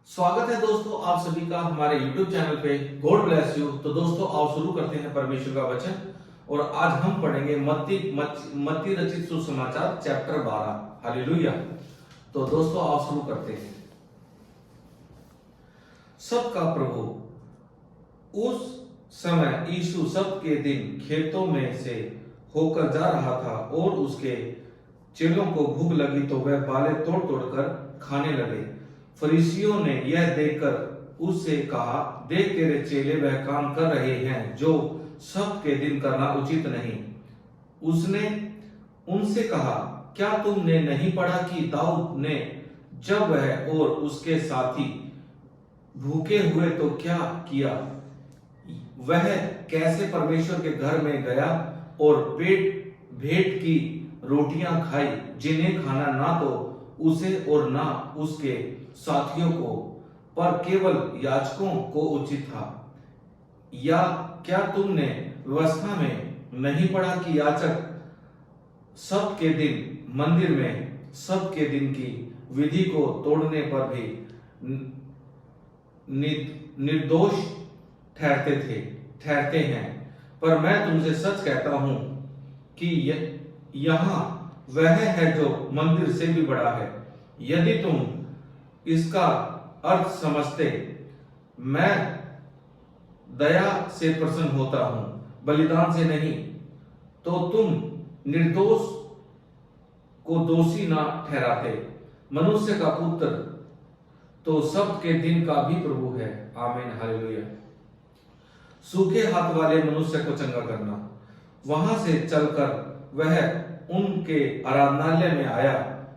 स्वागत है दोस्तों आप सभी का हमारे YouTube चैनल पे। God bless you. तो दोस्तों आओ शुरू करते हैं परमेश्वर का वचन। और आज हम पढ़ेंगे मत्ती रचित सुसमाचार चैप्टर 12। हालेलुया। तो दोस्तों आओ शुरू करते हैं। सबका प्रभु। उस समय यीशु सबके दिन खेतों में से होकर जा रहा था और उसके चेलों को भूख लगी तो वह बाले तोड़ तोड़कर खाने लगे। फरीसियों ने यह देखकर उससे कहा, देख तेरे चेले वह काम कर रहे हैं जो सबके दिन करना उचित नहीं। उसने उनसे कहा, क्या तुमने नहीं पढ़ा कि दाऊद ने जब वह और उसके साथी भूखे हुए तो क्या किया, वह कैसे परमेश्वर के घर में गया और पेट भेंट की रोटियां खाई, जिन्हें खाना ना तो उसे और ना उसके साथियों को, पर केवल याजकों को उचित था। या क्या तुमने व्यवस्था में नहीं पढ़ा कि याजक सबके दिन मंदिर में सबके दिन की विधि को तोड़ने पर भी निर्दोष ठहरते हैं। पर मैं तुमसे सच कहता हूं कि यहां वह है जो मंदिर से भी बड़ा है। यदि तुम इसका अर्थ समझते, मैं दया से प्रसन्न होता हूं, बलिदान से नहीं, तो तुम निर्दोष को दोषी ना ठहराते। मनुष्य का पुत्र तो सबके दिन का भी प्रभु है। आमीन। हालेलुया। सूखे हाथ वाले मनुष्य को चंगा करना। वहां से चलकर वह उनके आराधनालय में आया।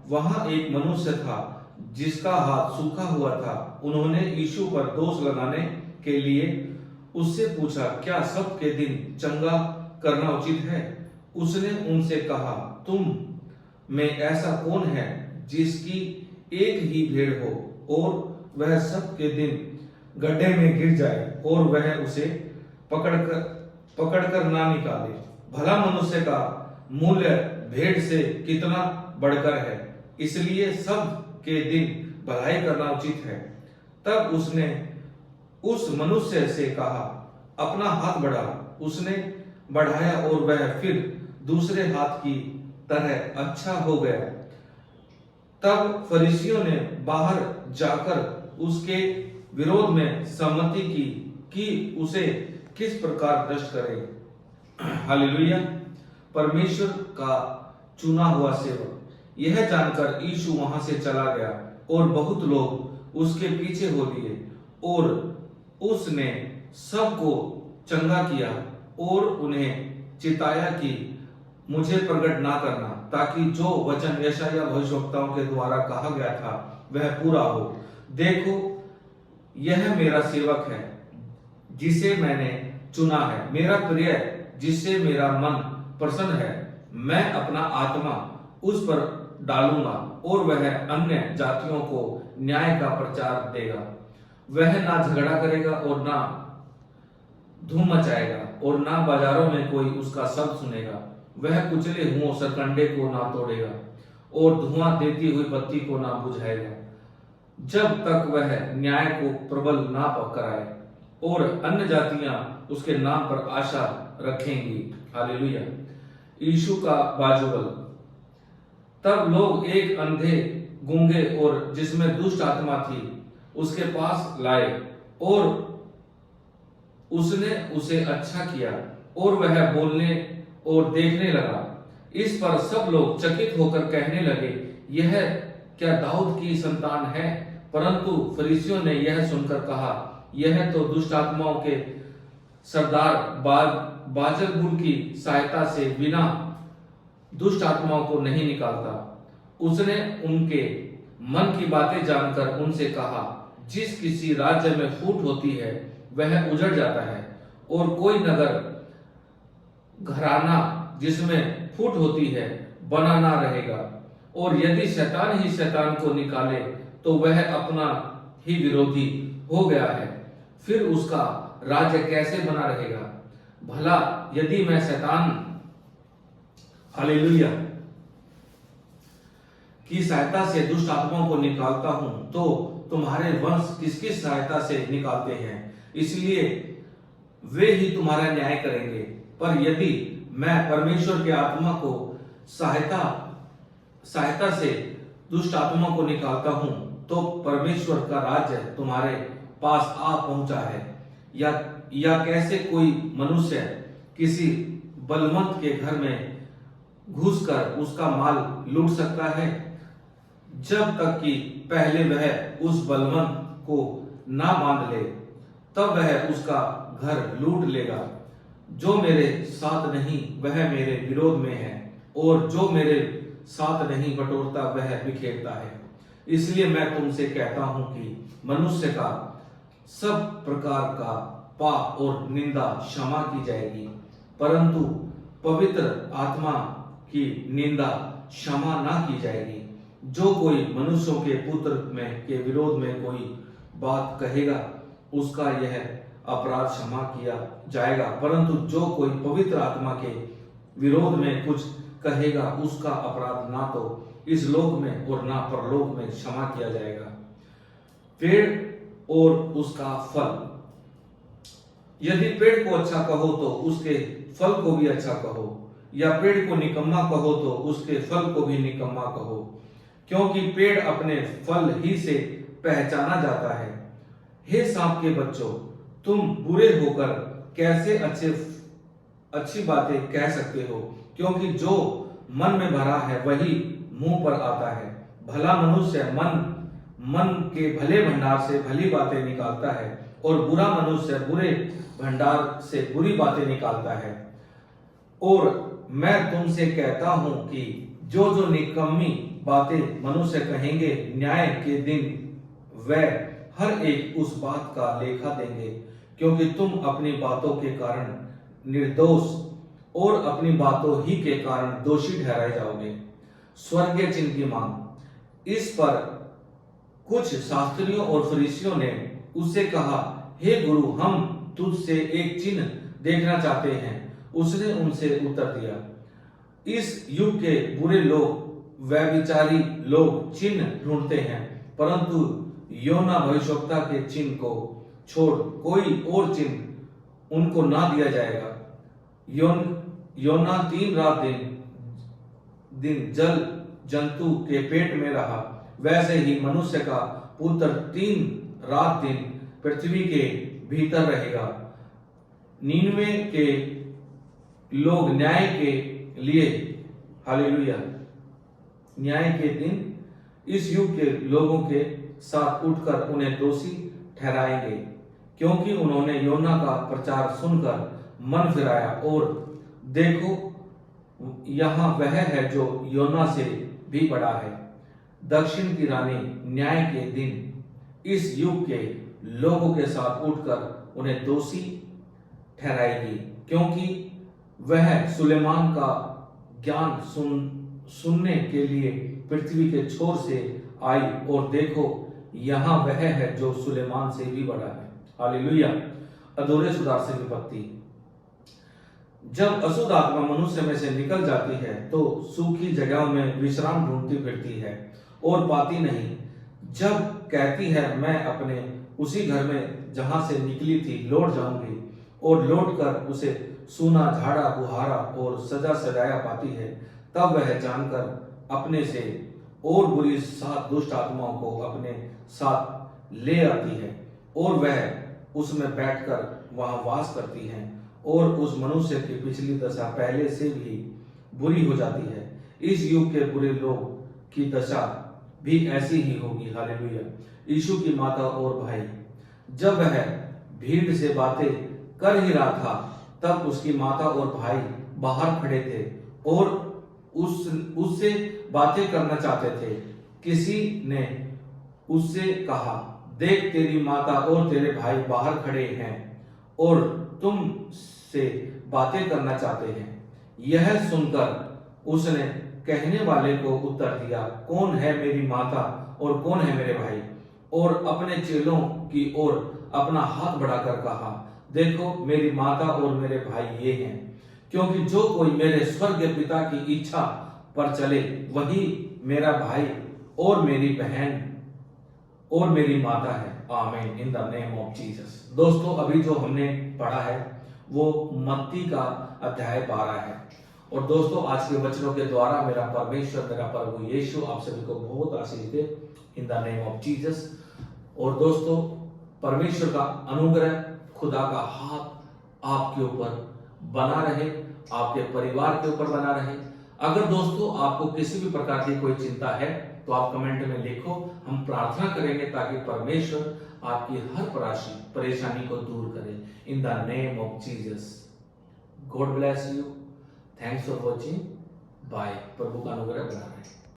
वहां एक मनुष्य था जिसका हाथ सूखा हुआ था। उन्होंने यीशु पर दोष लगाने के लिए उससे पूछा, क्या सबके दिन चंगा करना उचित है? उसने उनसे कहा, तुम में ऐसा कौन है जिसकी एक ही भेड़ हो और वह सबके दिन गड्ढे में गिर जाए और वह उसे पकड़कर ना निकाले? भला मनुष्य का मूल्य भेड़ से कितना बढ़कर है। इसलिए सब के दिन भलाई करना उचित है। तब उसने उस मनुष्य से कहा, अपना हाथ बढ़ा। उसने बढ़ाया और वह फिर दूसरे हाथ की तरह अच्छा हो गया। तब फरीसियों ने बाहर जाकर उसके विरोध में सहमति की कि उसे किस प्रकार भ्रष्ट करे। हालेलुया। परमेश्वर का चुना हुआ सेवक। यह जानकर यीशु वहां से चला गया और बहुत लोग उसके पीछे हो लिए। और उसने सबको चंगा किया और उन्हें चिताया कि मुझे प्रकट ना करना, ताकि जो वचन यशायाह भविष्यवक्ताओं के द्वारा कहा गया था वह पूरा हो। देखो, यह मेरा सेवक है जिसे मैंने चुना है, मेरा प्रिय जिससे मेरा मन प्रसन्न है। मैं अपना आत्मा उस पर डालूंगा और वह अन्य जातियों को न्याय का प्रचार देगा। वह ना झगड़ा करेगा और ना धूम मचाएगा और ना बाजारों में कोई उसका शब्द सुनेगा। वह कुचले हुओं सरकंडे को ना तोड़ेगा और धुआं देती हुई बत्ती को ना बुझाएगा, जब तक वह न्याय को प्रबल ना कराए। और अन्य जातियां उसके नाम पर आशा रखेंगी। हालेलुया। यीशु का बाजुबल। तब लोग एक अंधे, गूंगे और जिसमें दुष्ट आत्मा थी उसके पास लाए और उसने उसे अच्छा किया और वह बोलने और देखने लगा। इस पर सब लोग चकित होकर कहने लगे, यह क्या दाऊद की संतान है? परंतु फरीसियों ने यह सुनकर कहा, यह तो दुष्ट आत्माओं के सरदार बाजलबुल की सहायता से बिना दुष्ट आत्माओं को नहीं निकालता। उसने उनके मन की बातें जानकर उनसे कहा, जिस किसी राज्य में फूट होती है वह उजड़ जाता है, और कोई नगर घराना जिसमें फूट होती है बना ना रहेगा। और यदि शैतान ही शैतान को निकाले तो वह अपना ही विरोधी हो गया है, फिर उसका राज्य कैसे बना रहेगा? भला यदि मैं शैतान, हालेलुया, की सहायता से दुष्ट आत्माओं को निकालता हूं तो तुम्हारे वंश किसकी सहायता से निकालते हैं, इसलिए वे ही तुम्हारा न्याय करेंगे। पर यदि मैं परमेश्वर के आत्मा को सहायता से दुष्ट आत्मा को निकालता हूं, तो परमेश्वर का राज्य तुम्हारे पास आ पहुंचा है। या कैसे कोई मनुष्य किसी बलवंत के घर में घुसकर उसका माल लूट सकता है, जब तक कि पहले वह उस बलवंत को ना बांध ले, तब वह उसका घर लूट लेगा। जो मेरे साथ नहीं वह मेरे विरोध में है, और जो मेरे साथ नहीं बटोरता वह बिखेरता है। इसलिए मैं तुमसे कहता हूं कि मनुष्य का सब प्रकार का पाप और निंदा क्षमा की जाएगी, परंतु पवित्र आत्मा की निंदा क्षमा ना की जाएगी। जो कोई मनुष्यों के पुत्र में के विरोध में कोई बात कहेगा, उसका यह अपराध क्षमा किया जाएगा, परंतु जो कोई पवित्र आत्मा के विरोध में कुछ कहेगा, उसका अपराध ना तो इस लोक में और ना परलोक में क्षमा किया जाएगा। पेड़ और उसका फल। यदि पेड़ को अच्छा कहो तो उसके फल को भी अच्छा कहो, या पेड़ को निकम्मा कहो तो उसके फल को भी निकम्मा कहो, क्योंकि पेड़ अपने फल ही से पहचाना जाता है। हे सांप के बच्चों, तुम बुरे होकर कैसे अच्छी बातें कह सकते हो, क्योंकि जो मन में भरा है वही मुंह पर आता है। भला मनुष्य मन के भले भंडार से भली बातें निकालता है, और बुरा मनुष्य बुरे भंडार से बुरी बातें निकालता है। और मैं तुमसे कहता हूं कि जो निकम्मी बातें मनुष्य कहेंगे, न्याय के दिन वह हर एक उस बात का लेखा देंगे, क्योंकि तुम अपनी बातों के कारण निर्दोष और अपनी बातों ही के कारण दोषी ठहराए जाओगे। स्वर्गीय चिन्ह की मांग। इस पर कुछ शास्त्रियों और फरीसियों ने उससे कहा, हे गुरु, हम तुझसे एक चिन्ह देखना चाहते हैं। उसने उनसे उत्तर दिया, इस युग के बुरे लोग व्यभिचारी लोग चिन्ह ढूंढते हैं, परंतु योना भविष्यवक्ता के चिन्ह को छोड़ कोई और चिन्ह उनको ना दिया जाएगा। योना 3 रात दिन जल जंतु के पेट में रहा, वैसे ही मनुष्य का पुत्र 3 रात दिन पृथ्वी के भीतर रहेगा। नीनवे के लोग न्याय के लिए, हालेलुया, न्याय के दिन इस युग के लोगों के साथ उठकर उन्हें दोषी ठहराएंगे, क्योंकि उन्होंने योना का प्रचार सुनकर मन फिराया, और देखो यहां वह है जो योना से भी बड़ा है। दक्षिण की रानी न्याय के दिन इस युग के लोगों के साथ उठकर उन्हें दोषी ठहराएगी, क्योंकि वह सुलेमान का ज्ञान सुनने के लिए पृथ्वी के छोर से आई, और देखो यहां वह है जो सुलेमान से भी बड़ा है। हालेलुया। अधूरे सुधार से विपत्ति। जब अशुद्ध आत्मा मनुष्य में से निकल जाती है तो सूखी जगहों में विश्राम ढूंढती फिरती है और पाती नहीं। जब कहती है मैं अपने उसी घर में जहां से निकली थी लौट जाऊंगी, और लौट कर उसे सूना झाड़ा बुहारा और सजा सजाया पाती है, तब वह जानकर अपने से और बुरी 7 दुष्ट आत्माओं को अपने साथ ले आती है, और वह उसमें बैठकर वहां वास करती है, और उस मनुष्य की पिछली दशा पहले से भी बुरी हो जाती है। इस युग के बुरे लोग की दशा भी ऐसी ही होगी। हालेलुया। यीशु की माता और भाई। जब वह भीड़ से बातें कर ही रहा था, तब उसकी माता और भाई बाहर खड़े थे और उससे बातें करना चाहते थे। किसी ने उससे कहा, देख तेरी माता और तेरे भाई बाहर खड़े हैं और तुम से बातें करना चाहते हैं। यह सुनकर उसने कहने वाले को उत्तर दिया, कौन है मेरी माता और कौन है मेरे भाई? और अपने चेलों की ओर अपना हाथ बढ़ाकर कहा, देखो मेरी माता और मेरे भाई ये हैं। क्योंकि जो कोई मेरे स्वर्गीय पिता की इच्छा पर चले वही मेरा भाई और मेरी बहन और मेरी माता है। आमीन इन द नेम ऑफ जीसस। दोस्तों अभी जो हमने पढ़ा है वो मत्ती का अध्याय 12 है। और दोस्तों आज के वचनों के द्वारा मेरा परमेश्वर, मेरा प्रभु यीशु आप सभी को बहुत आशीष दे in the name of Jesus. और दोस्तों परमेश्वर का अनुग्रह, खुदा का हाथ आपके ऊपर बना रहे, आपके परिवार के ऊपर बना रहे। अगर दोस्तों आपको किसी भी प्रकार की कोई चिंता है तो आप कमेंट में लिखो, हम प्रार्थना करेंगे ताकि परमेश्वर आपकी हर परेशानी को दूर करे in the name of Jesus. God bless you. Thanks for watching. Bye. प्रभु का अनुग्रह बना रहे।